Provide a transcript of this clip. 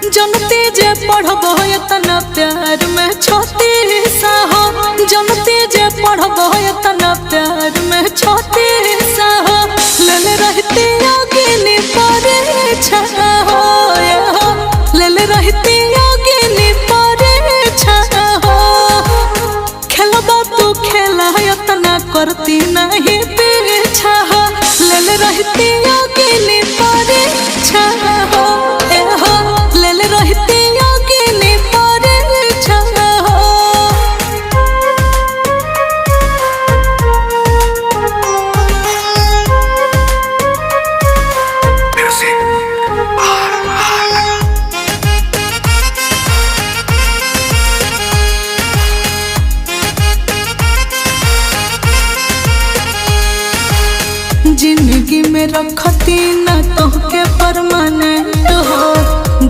जनती जे पढ़बो इतना प्यार में छोटी सा हो, जनती जे पढ़बो इतना प्यार में छोटी सा हो, ले रहती योगिनी परीक्षा हो, ले रहती योगिनी परीक्षा हो। खेलबा तू खेला इतना करती नहीं पीछा हो, ले रहती योगिनी परीक्षा हो, ले रहती योगिनी परीक्षा हो। जिंदगी में रखती ना